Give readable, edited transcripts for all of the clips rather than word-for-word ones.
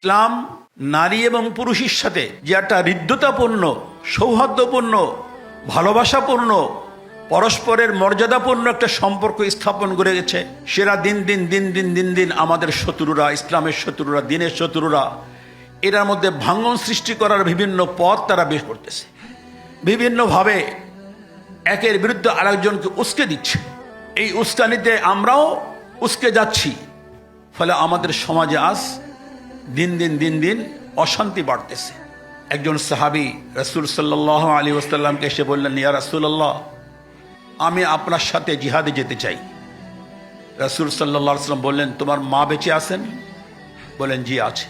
ইসলাম নারী এবং পুরুষের সাথে যে একটা হৃদ্যতাপূর্ণ, সৌহার্দ্যপূর্ণ, ভালোবাসাপূর্ণ, পরস্পরের মর্যাদাপূর্ণ একটা সম্পর্ক স্থাপন করে গেছে, সেরা দিন দিন আমাদের শত্রুরা, ইসলামের শত্রুরা, দিনের শত্রুরা এটার মধ্যে ভাঙন সৃষ্টি করার বিভিন্ন পথ তারা বের করতেছে। বিভিন্নভাবে একের বিরুদ্ধে আরেকজনকে উস্কে দিচ্ছে। এই উস্কানিতে আমরাও উস্কে যাচ্ছি। ফলে আমাদের সমাজে আজ দিন দিন অশান্তি বাড়তেছে। একজন সাহাবী রাসূল সাল্লাল্লাহু আলাইহি ওয়াসাল্লামকে এসে বললেন, ইয়া রাসূলুল্লাহ, আমি আপনার সাথে জিহাদে যেতে চাই। রাসূল সাল্লাল্লাহু আলাইহি ওয়াসাল্লাম বললেন, তোমার মা বেঁচে আছেন? বলেন, জি আছে।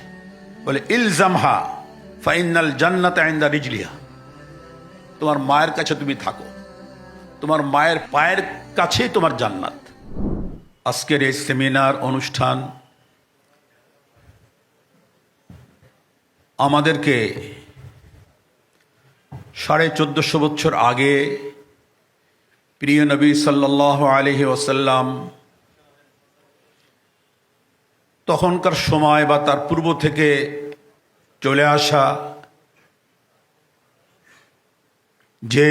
বলে, ইলজামহা ফাইনাল জান্নাতা ইনদা রিজলিহা, তোমার মায়ের কাছে তুমি থাকো, তোমার মায়ের পায়ের কাছেই তোমার জান্নাত। আজকের এই সেমিনার অনুষ্ঠান আমাদেরকে 1450 বছর আগে প্রিয় নবী সাল্লাল্লাহু আলাইহি ওয়াসাল্লাম তখনকার সময় বা তার পূর্ব থেকে চলে আসা যে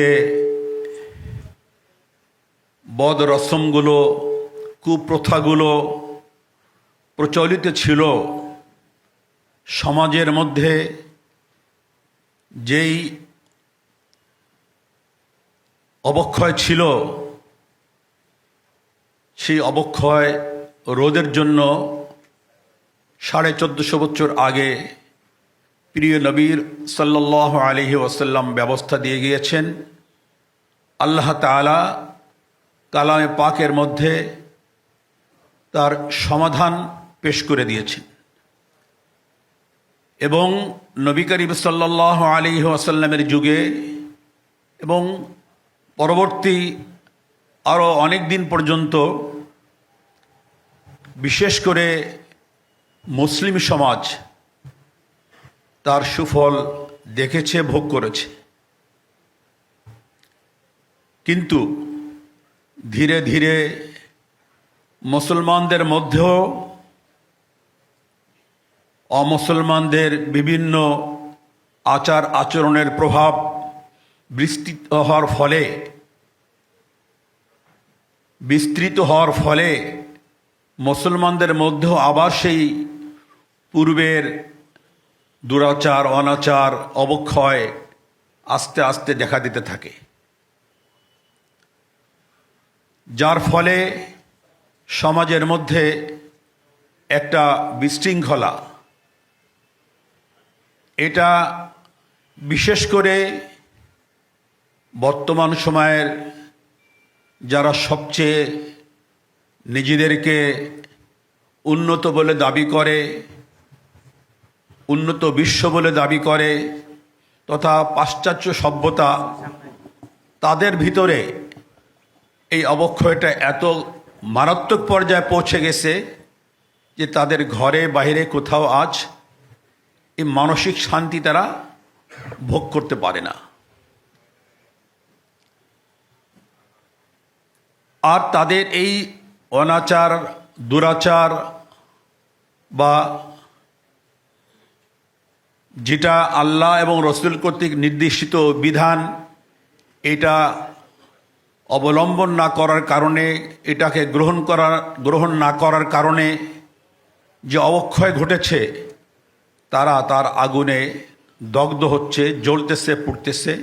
বদ রসমগুলো, কুপ্রথাগুলো প্রচলিত ছিল, সমাজের মধ্যে যেই অবক্ষয় ছিল, সেই অবক্ষয় রোধের জন্য 1450 বছর আগে প্রিয় নবীর সাল্লাল্লাহু আলাইহি ওয়াসাল্লাম ব্যবস্থা দিয়ে গিয়েছেন। আল্লাহ তাআলা কালামে পাকের মধ্যে তার সমাধান পেশ করে দিয়েছেন এবং নবী করিম সাল্লাল্লাহু আলাইহি ওয়াসাল্লামের যুগে এবং পরবর্তী আরও অনেক দিন পর্যন্ত বিশেষ করে মুসলিম সমাজ তার সুফল দেখেছে, ভোগ করেছে। কিন্তু ধীরে ধীরে মুসলমানদের মধ্যেও অমুসলমানদের বিভিন্ন আচার আচরণের প্রভাব বিস্তৃত হওয়ার ফলে মুসলমানদের মধ্যেও আবার সেই পূর্বের দুরাচার, অনাচার, অবক্ষয় আস্তে আস্তে দেখা দিতে থাকে, যার ফলে সমাজের মধ্যে একটা বিশৃঙ্খলা, এটা বিশেষ করে বর্তমান সময়ের যারা সবচেয়ে নিজেদেরকে উন্নত বলে দাবি করে, উন্নত বিশ্ব বলে দাবি করে, তথা পাশ্চাত্য সভ্যতা, তাদের ভিতরে এই অবক্ষয়টা এত মারাত্মক পর্যায়ে পৌঁছে গেছে যে তাদের ঘরে বাইরে কোথাও আজ এই মানসিক শান্তি তারা ভোগ করতে পারে না। আর তাদের এই অনাচার, দুরাচার বা যেটা আল্লাহ এবং রসুল কর্তৃক নির্দেশিত বিধান, এটা অবলম্বন না করার কারণে, এটাকে গ্রহণ না করার কারণে যে অবক্ষয় ঘটেছে, তারা তার আগুনে দগ্ধ হচ্ছে, জ্বলতেছে, পুড়তেছে,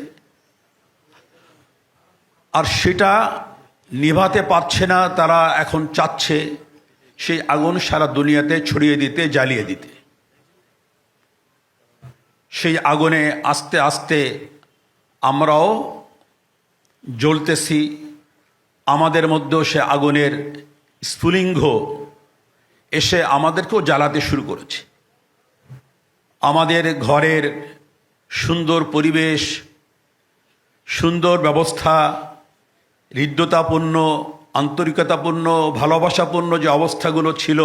আর সেটা নিভাতে পারছে না। তারা এখন চাচ্ছে সেই আগুন সারা দুনিয়াতে ছড়িয়ে দিতে, জ্বালিয়ে দিতে। সেই আগুনে আস্তে আস্তে আমরাও জ্বলতেছি, আমাদের মধ্যেও সে আগুনের স্ফুলিঙ্গ এসে আমাদেরকেও জ্বালাতে শুরু করেছে। আমাদের ঘরের সুন্দর পরিবেশ, সুন্দর ব্যবস্থা, হৃদ্যতাপূর্ণ, আন্তরিকতাপূর্ণ, ভালোবাসাপূর্ণ যে অবস্থাগুলো ছিল,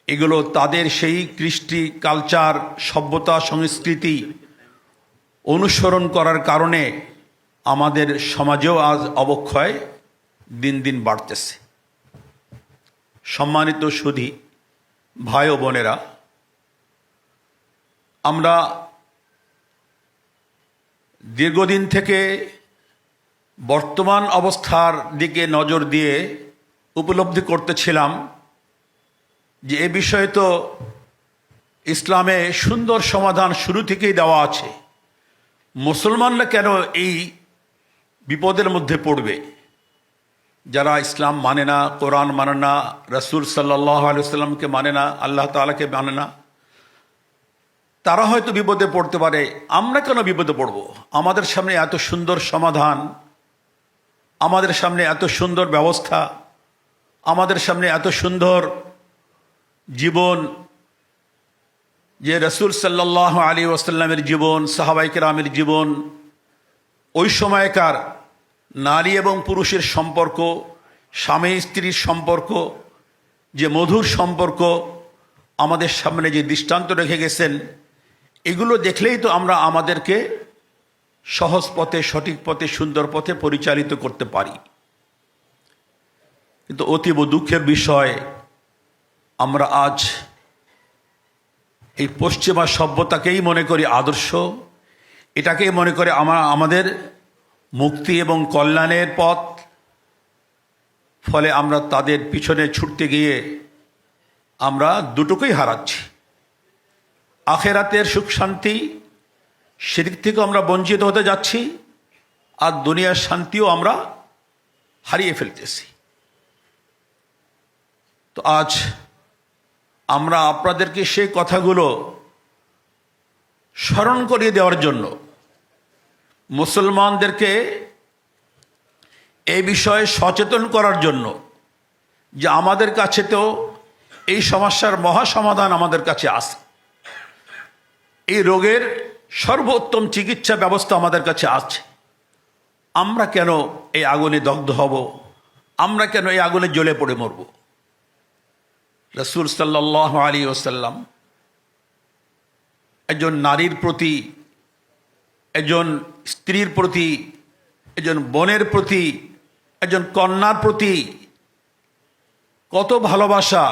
এগুলো তাদের সেই কৃষ্টি, কালচার, সভ্যতা, সংস্কৃতি অনুসরণ করার কারণে আমাদের সমাজেও আজ অবক্ষয় দিন দিন বাড়তেছে। সম্মানিত সুধী ভাই ও বোনেরা, আমরা দীর্ঘদিন থেকে বর্তমান অবস্থার দিকে নজর দিয়ে উপলব্ধি করতেছিলাম যে এ বিষয়ে তো ইসলামে সুন্দর সমাধান শুরু থেকেই দেওয়া আছে। মুসলমানরা কেন এই বিপদের মধ্যে পড়বে? যারা ইসলাম মানে না, কোরআন মানে না, রাসূল সাল্লাল্লাহু আলাইহি ওয়াসাল্লামকে মানে না, আল্লাহ তাআলাকে মানে না, তারা হয়তো বিপদে পড়তে পারে। আমরা কেন বিপদে পড়ব? আমাদের সামনে এত সুন্দর সমাধান, আমাদের সামনে এত সুন্দর ব্যবস্থা, আমাদের সামনে এত সুন্দর জীবন, যে রাসূল সাল্লাল্লাহু আলাইহি ওয়াসাল্লামের জীবন, সাহাবায়ে কেরামের জীবন, ওই সময়কার নারী এবং পুরুষের সম্পর্ক, স্বামী স্ত্রীর সম্পর্ক, যে মধুর সম্পর্ক আমাদের সামনে যে দৃষ্টান্ত রেখে গেছেন, এগুলো দেখলেই তো আমরা আমাদেরকে সহজ পথে, সঠিক পথে, সুন্দর পথে পরিচালিত করতে পারি। কিন্তু অতীব দুঃখের বিষয়, আমরা আজ এই পশ্চিমা সভ্যতাকেই মনে করি আদর্শ, এটাকেই মনে করি আমাদের মুক্তি এবং কল্যাণের পথ। ফলে আমরা তাদের পিছনে ছুটতে গিয়ে আমরা দুটোকেই হারাচ্ছি। আখেরাতের সুখ শান্তি, সেদিক থেকে আমরা বঞ্চিত হতে যাচ্ছি, আর দুনিয়ার শান্তিও আমরা হারিয়ে ফেলতেছি। তো আজ আমরা আপনাদেরকে সেই কথাগুলো স্মরণ করিয়ে দেওয়ার জন্য, মুসলমানদেরকে এই বিষয়ে সচেতন করার জন্য, যে আমাদের কাছে তো এই সমস্যার মহা সমাধান আমাদের কাছে আছে, এই রোগের সর্বোত্তম চিকিৎসা ব্যবস্থা আমাদের কাছে আছে। আমরা কেন এই আগুনে দগ্ধ হব? আমরা কেন এই আগুনে জ্বলে পড়ে মরব? রাসূল সাল্লাল্লাহু আলাইহি ওয়াসাল্লাম একজন নারীর প্রতি, একজন স্ত্রীর প্রতি, একজন বোনের প্রতি, একজন কন্যার প্রতি কত ভালোবাসা,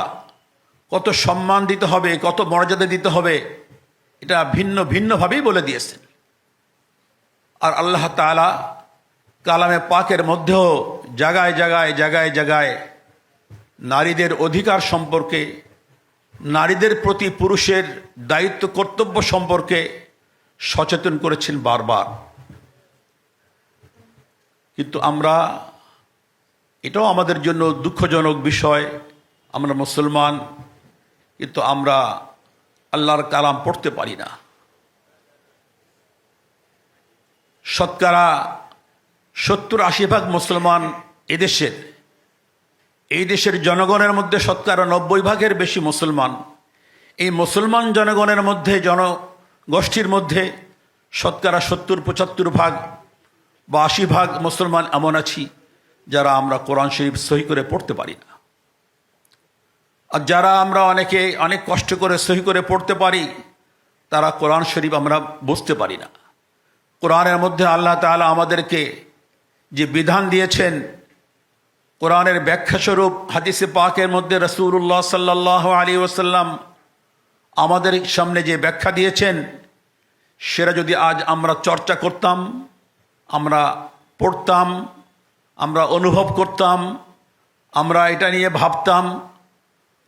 কত সম্মান দিতে হবে, কত মর্যাদা দিতে হবে, এটা ভিন্ন ভিন্নভাবেই বলে দিয়েছেন। আর আল্লাহ তাআলা কালামে পাকের মধ্যেও জায়গায় জায়গায় জায়গায় জায়গায় নারীদের অধিকার সম্পর্কে, নারীদের প্রতি পুরুষের দায়িত্ব কর্তব্য সম্পর্কে সচেতন করেছেন বারবার। কিন্তু আমরা, এটাও আমাদের জন্য দুঃখজনক বিষয়, আমরা মুসলমান কিন্তু আমরা আল্লাহর কালাম পড়তে পারি না। শতকরা 70-80% মুসলমান এদেশের, এই দেশের জনগণের মধ্যে শতকরা 90% বেশি মুসলমান। এই মুসলমান জনগণের মধ্যে, জনগোষ্ঠীর মধ্যে শতকরা 70-75% বা 80% মুসলমান এমন আছি যারা আমরা কোরআন শরীফ সহি করে পড়তে পারি না। আর যারা আমরা অনেকে অনেক কষ্ট করে সহি করে পড়তে পারি, তারা কোরআন শরীফ আমরা বুঝতে পারি না। কোরআনের মধ্যে আল্লাহ তাআলা আমাদেরকে যে বিধান দিয়েছেন, কোরআনের ব্যাখ্যাস্বরূপ হাদিসে পাকের মধ্যে রাসূলুল্লাহ সাল্লাল্লাহু আলাইহি ওয়াসাল্লাম আমাদের সামনে যে ব্যাখ্যা দিয়েছেন, সেটা যদি আজ আমরা চর্চা করতাম, আমরা পড়তাম, আমরা অনুভব করতাম, আমরা এটা নিয়ে ভাবতাম,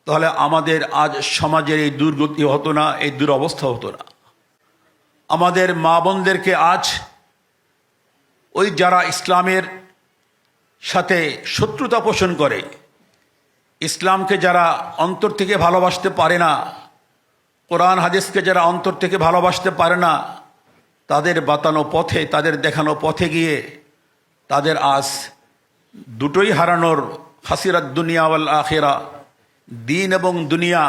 তাহলে আমাদের আজ সমাজের এই দুর্গতি হতো না, এই দুরবস্থা হতো না। আমাদের মা বোনদেরকে আজ ওই যারা ইসলামের সাথে শত্রুতা পোষণ করে, ইসলামকে যারা অন্তর থেকে ভালোবাসতে পারে না, কোরআন হাদিসকে যারা অন্তর থেকে ভালোবাসতে পারে না, তাদের বাতানো পথে, তাদের দেখানো পথে গিয়ে তাদের আজ দুটোই হারানোর, খাসিরাত দুনিয়া ওয়াল আখিরা, দিন এবং দুনিয়া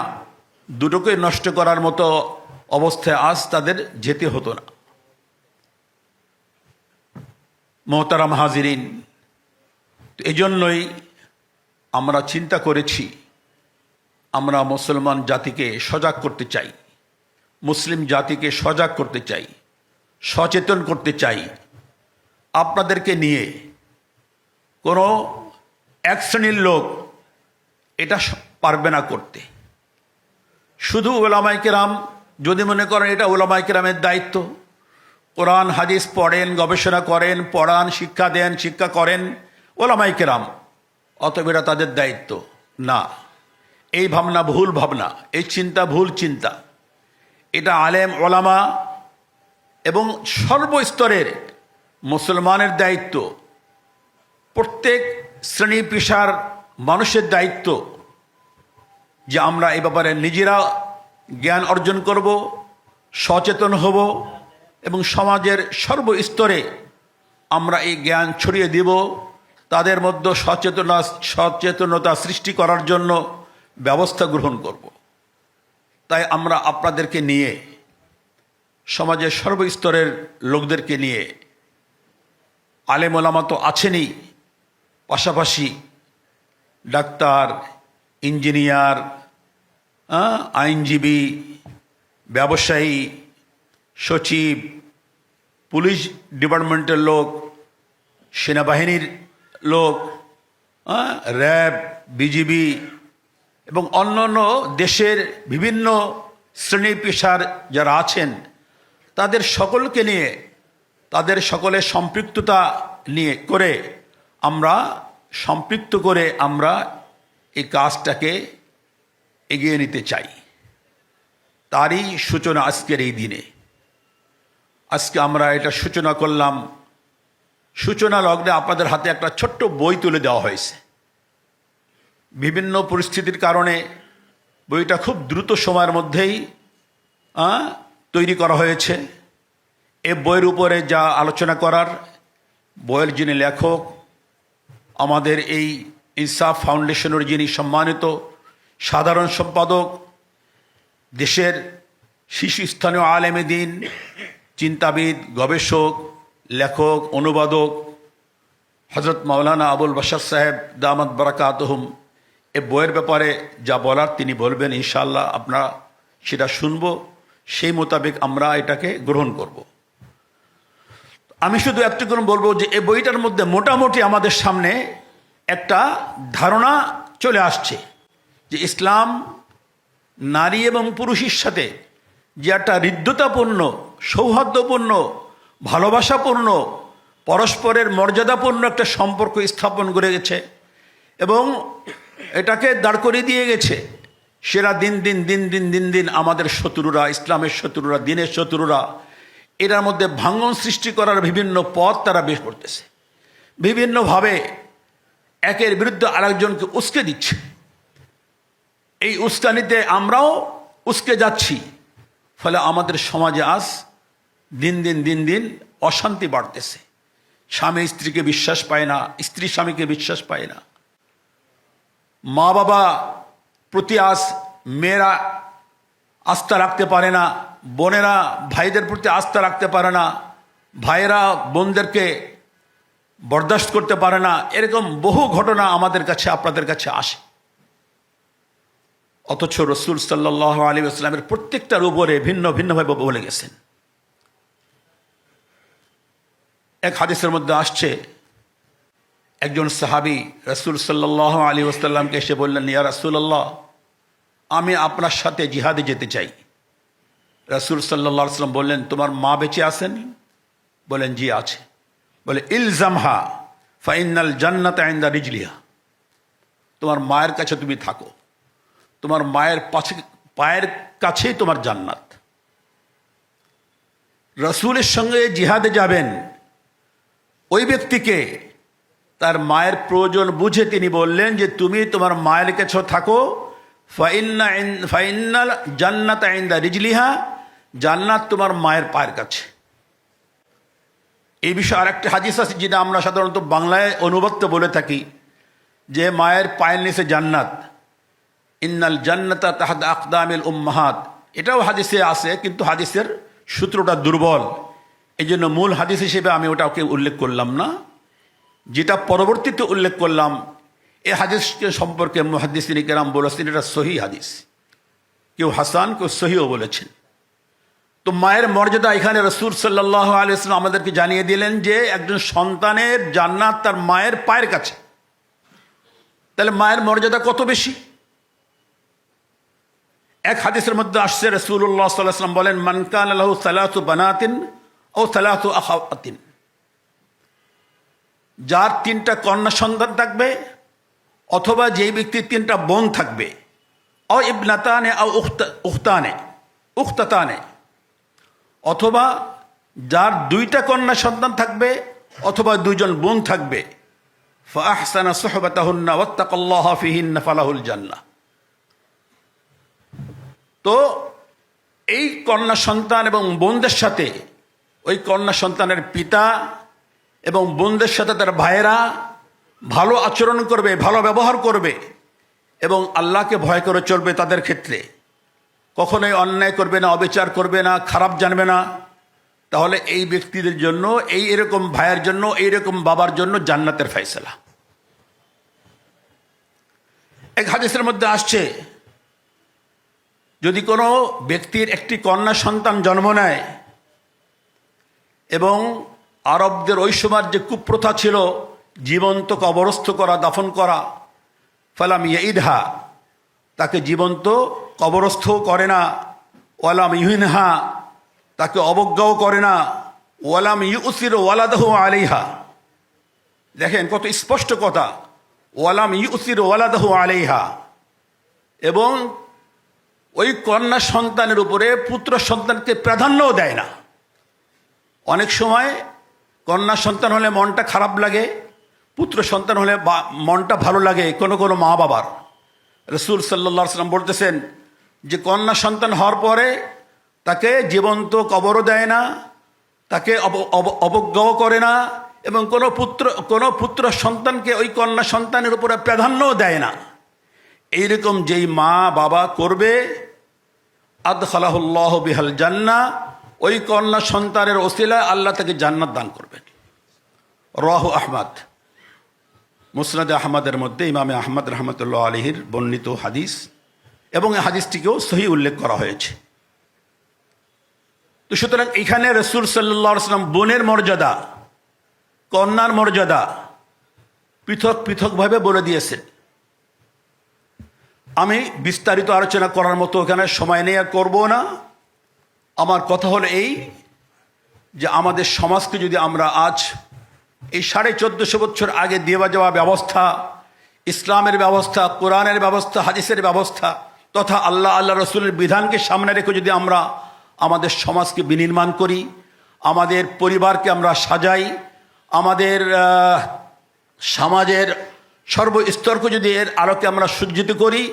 দুটোকে নষ্ট করার মতো অবস্থায় আজ তাদের যেতে হতো না। মোহতারাম হাজিরিন, এই জন্যই আমরা চিন্তা করেছি, আমরা মুসলমান জাতিকে সজাগ করতে চাই, মুসলিম জাতিকে সজাগ করতে চাই, সচেতন করতে চাই। আপনাদেরকে নিয়ে কোনো এক শ্রেণীর লোক এটা পারবে না করতে। শুধু উলামায়ে কেরাম যদি মনে করেন এটা উলামায়ে কেরামের দায়িত্ব, কোরআন হাদিস পড়েন, গবেষণা করেন, পড়ান, শিক্ষা দেন, শিক্ষা করেন উলামায়ে কেরাম, অতএব এটা তাদের দায়িত্ব না। এই ভাবনা ভুল ভাবনা, এই চিন্তা ভুল চিন্তা। এটা আলেম ওলামা এবং সর্বস্তরের মুসলমানের দায়িত্ব, প্রত্যেক শ্রেণী পেশার মানুষের দায়িত্ব যে আমরা এই ব্যাপারে নিজেরা জ্ঞান অর্জন করব, সচেতন হব এবং সমাজের সর্বস্তরে আমরা এই জ্ঞান ছড়িয়ে দিব, তাদের মধ্যে সচেতনতা সৃষ্টি করার জন্য ব্যবস্থা গ্রহণ করব। তাই আমরা আপনাদেরকে নিয়ে, সমাজের সর্বস্তরের লোকদেরকে নিয়ে, আলেম ওলামা তো আছেনই, পাশাপাশি ডাক্তার, ইঞ্জিনিয়ার, আইনজীবী, ব্যবসায়ী, সচিব, পুলিশ ডিপার্টমেন্টের লোক, সেনাবাহিনীর লোক, র্যাব, বিজিবি এবং অন্যান্য দেশের বিভিন্ন শ্রেণী পেশার যারা আছেন তাদের সকলকে নিয়ে, তাদের সকলের সম্পৃক্ততা নিয়ে করে সম্পৃক্ত করে আমরা এই কাজটাকে এগিয়ে নিতে চাই। তারই সূচনা আজকের এই দিনে। আজকে আমরা এটা সূচনা করলাম। সূচনা লগ্নে আপনাদের হাতে একটা ছোট্ট বই তুলে দেওয়া হয়েছে। বিভিন্ন পরিস্থিতির কারণে বইটা খুব দ্রুত সময়ের মধ্যেই তৈরি করা হয়েছে। এ বইয়ের উপরে যা আলোচনা করার, বইয়ের যিনি লেখক, আমাদের এই ইনসাফ ফাউন্ডেশনের যিনি সম্মানিত সাধারণ সম্পাদক, দেশের শীর্ষস্থানীয় আলেমে দ্বীন, চিন্তাবিদ, গবেষক, লেখক, অনুবাদক হযরত মাওলানা আবুল বাশার সাহেব দামাত বারাকাতুহুম এ বইয়ের ব্যাপারে যা বলার তিনি বলবেন। ইনশাআল্লাহ আমরা সেটা শুনব, সেই মোতাবেক আমরা এটাকে গ্রহণ করব। আমি শুধু একটুকুন বলবো যে এই বইটার মধ্যে মোটামুটি আমাদের সামনে একটা ধারণা চলে আসছে যে ইসলাম নারী এবং পুরুষের সাথে যে একটা হৃদ্যতাপূর্ণ, সৌহার্দ্যপূর্ণ, ভালোবাসাপূর্ণ, পরস্পরের মর্যাদাপূর্ণ একটা সম্পর্ক স্থাপন করে গেছে এবং এটাকে দাঁড় করিয়ে দিয়ে গেছে। সেরা দিন দিন আমাদের শত্রুরা, ইসলামের শত্রুরা, দিনের শত্রুরা এটার মধ্যে ভাঙন সৃষ্টি করার বিভিন্ন পথ তারা বের করতেছে। বিভিন্নভাবে একের বিরুদ্ধে আরেকজনকে উস্কে দিচ্ছে। এই উস্কানিতে আমরাও উস্কে যাচ্ছি। ফলে আমাদের সমাজে আজ দিন দিন অশান্তি বাড়তেছে। স্বামী স্ত্রীকে বিশ্বাস পায় না, স্ত্রী স্বামীকে বিশ্বাস পায় না, মা বাবা প্রতি আজ মেয়েরা আস্থা রাখতে পারে না, বোনেরা ভাইদের প্রতি আস্থা রাখতে পারে না, ভাইয়েরা বোনদেরকে বরদাস্ত করতে পারে না। এরকম বহু ঘটনা আমাদের কাছে, আপনাদের কাছে আসে। অথচ রসুল সাল্লাল্লাহু আলাইহি ওয়াসাল্লামের প্রত্যেকটার উপরে ভিন্ন ভিন্নভাবে বলে গেছেন। এক হাদিসের মধ্যে আসছে, একজন সাহাবী রসুল সাল্লাল্লাহু আলাইহি ওয়াসাল্লামকে এসে বললেন, ইয়া রাসূলুল্লাহ, আমি আপনার সাথে জিহাদে যেতে চাই। রসুল সাল্লাল্লাহু আলাইহি ওয়াসাল্লাম বললেন, তোমার মা বেঁচে আছেন? বলেন, জি আছে। বলে, ইলজামহা ফাইনাল জান্নাতা ইনদা রিজলিহা, তোমার মায়ের কাছে তুমি থাকো, তোমার মায়ের পায়ের কাছেই তোমার জান্নাত। রসুলের সঙ্গে জিহাদে যাবেন ওই ব্যক্তিকে তার মায়ের প্রয়োজন বুঝে তিনি বললেন যে তুমি তোমার মায়ের কাছে থাকো, ফাইনাল জান্নাতা ইনদা রিজলিহা, জান্নাত তোমার মায়ের পায়ের কাছে। এই বিষয়ে আরেকটি হাদিস আছে যেটা আমরা সাধারণত বাংলায় অনুবাদে বলে থাকি যে মায়ের পায়ের নিচে জান্নাত, ইন্নাল জান্নাতা তাহতা আকদামিল উম্মাহাত। এটাও হাদিসে আছে, কিন্তু হাদিসের সূত্রটা দুর্বল, এই জন্য মূল হাদিস হিসেবে আমি ওটাকে উল্লেখ করলাম না। যেটা পরবর্তীতে উল্লেখ করলাম, এই হাদিসকে সম্পর্কে মুহাদ্দিসিন কেরাম বলেছেন এটা সহিহ হাদিস, কেউ হাসান, কেউ সহিও বলেছেন। তো মায়ের মর্যাদা এখানে রাসূল সাল্লাল্লাহু আলাইহি ওয়াসাল্লাম আমাদেরকে জানিয়ে দিলেন যে একজন সন্তানের জান্নাত তার মায়ের পায়ের কাছে। তাহলে মায়ের মর্যাদা কত বেশি! এক হাদিসের মধ্যে আসছে রাসূলুল্লাহ সাল্লাল্লাহু আলাইহি ওয়াসাল্লাম বলেন, মান কানা লাহু সালাতু বানাতিন ও সালাতু আখাওয়াতিন, যার 3টা কন্যা সন্তান থাকবে অথবা যেই ব্যক্তির 3টা বোন থাকবে, ও ইবনাতানে ও উখতাতানে, অথবা যার 2টা কন্যা সন্তান থাকবে অথবা 2জন বোন থাকবে, ফাআহসানা সুহবাতাহুন্না ওয়াত্তাকাল্লাহা ফিহিন্না ফালাহুল জান্নাহ। তো এই কন্যা সন্তান এবং বোনদের সাথে ওই কন্যা সন্তানের পিতা এবং বোনদের সাথে তার ভাইয়েরা ভালো আচরণ করবে, ভালো ব্যবহার করবে এবং আল্লাহকে ভয় করে চলবে। তাদের ক্ষেত্রে কখনোই অন্যায় করবে না, অবিচার করবে না, খারাপ জানবে না। তাহলে এই ব্যক্তিদের জন্য, এরকম ভাইয়ের জন্য, এইরকম বাবার জন্য জান্নাতের ফয়সালা। এক হাদিসের মধ্যে আসছে, যদি কোনো ব্যক্তির একটি কন্যা সন্তান জন্ম নেয় এবং আরবদের ওই সময়ের যে কুপ্রথা ছিল জীবন্ত কবরস্থ করা, দাফন করা, ফালাম ইয়াইদহা, তাকে জীবন্ত কবরস্থ করে না, ওয়ালাম ইউহিনহা, তাকে অবজ্ঞাও করে না, ওয়ালাম ইউসির ওয়ালাদাহু আলাইহা। দেখেন কত স্পষ্ট কথা, ওয়ালাম ইউসির ওয়ালাদাহু আলাইহা। এবং ওই কন্যা সন্তানের উপরে পুত্র সন্তানকে প্রাধান্যও দেয় না। অনেক সময় কন্যা সন্তান হলে মনটা খারাপ লাগে, পুত্র সন্তান হলে মনটা ভালো লাগে কোনো কোনো মা বাবার। রাসূল সাল্লাল্লাহু আলাইহি ওয়াসাল্লাম বলতেছেন যে কন্যা সন্তান হওয়ার পরে তাকে জীবন্ত কবরও দেয় না, তাকে অবজ্ঞাও করে না, এবং কোনো পুত্র সন্তানকে ওই কন্যা সন্তানের উপরে প্রাধান্যও দেয় না। এইরকম যেই মা বাবা করবে, আদখালাহুল্লাহু বিহাল জান্নাহ, ওই কন্যা সন্তানের ওসিলায় আল্লাহ তাকে জান্নাত দান করবেন। রাহু আহমদ, মুসনাদে আহমদের মধ্যে ইমামে আহমদ রহমতুল্লাহ আলাইহির বর্ণিত হাদিস, এবং এই হাদিসটিকেও সহিহ উল্লেখ করা হয়েছে। তো সুতরাং এখানে রাসূল সাল্লাল্লাহু আলাইহি ওয়াসাল্লাম বোনের মর্যাদা, কন্যার মর্যাদা পৃথক পৃথকভাবে বলে দিয়েছেন। আমি বিস্তারিত আলোচনা করার মতো এখানে সময় নেই, আর করবো না। আমার কথা হলো এই যে আমাদের সমাজকে যদি আমরা আজ এই 1450 বছর আগে দেওয়া যাওয়া ব্যবস্থা, ইসলামের ব্যবস্থা, কোরআনের ব্যবস্থা, হাদিসের ব্যবস্থা তথা আল্লাহ রসুলের বিধানকে সামনে রেখে যদি আমরা আমাদের সমাজকে বিনির্মাণ করি, আমাদের পরিবারকে আমরা সাজাই, আমাদের সমাজের সর্বস্তরকে যদি এর আলোকে আমরা সজ্জিত করি,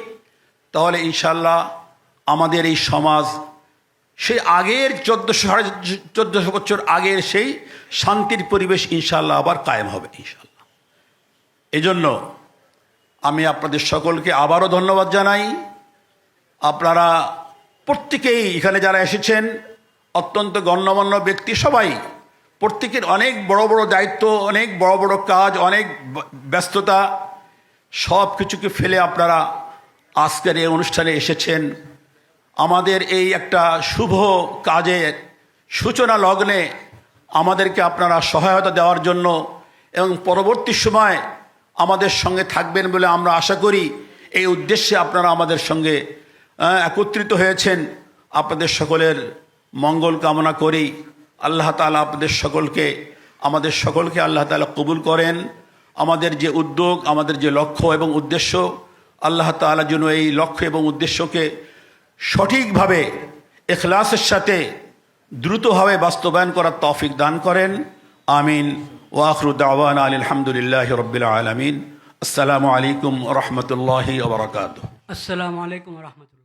তাহলে ইনশাল্লাহ আমাদের এই সমাজ সেই আগের 1400 বছর আগের সেই শান্তির পরিবেশ ইনশাল্লাহ আবার কায়েম হবে ইনশাল্লাহ। এজন্য আমি আপনাদের সকলকে আবারও ধন্যবাদ জানাই। আপনারা প্রত্যেকেই এখানে যারা এসেছেন অত্যন্ত গণ্যমান্য ব্যক্তি, সবাই প্রত্যেকের অনেক বড় বড় দায়িত্ব, অনেক বড় বড় কাজ, অনেক ব্যস্ততা, সব কিছুকে ফেলে আপনারা আজকের এই অনুষ্ঠানে এসেছেন। আমাদের এই একটা শুভ কাজের সূচনা লগ্নে আমাদেরকে আপনারা সহায়তা দেওয়ার জন্য এবং পরবর্তী সময় আমাদের সঙ্গে থাকবেন বলে আমরা আশা করি। এই উদ্দেশ্যে আপনারা আমাদের সঙ্গে একত্রিত হয়েছেন। আপনাদের সকলের মঙ্গল কামনা করি। আল্লাহ তাআলা আপনাদের সকলকে, আমাদের সকলকে আল্লাহ তাআলা কবুল করেন। আমাদের যে উদ্যোগ, আমাদের যে লক্ষ্য এবং উদ্দেশ্য, আল্লাহ তাআলা যেন এই লক্ষ্য এবং উদ্দেশ্যকে সঠিকভাবে ইখলাসের সাথে দ্রুতভাবে বাস্তবায়ন করার তৌফিক দান করেন। আমিন। ওয়া আখিরু দাওয়ানা আলহামদুলিল্লাহি রাব্বিল আলামিন। আসসালামু আলাইকুম ওয়া রাহমাতুল্লাহি ওয়া বারাকাতুহু। আসসালামু আলাইকুম ওয়া রাহমাতুল্লাহ।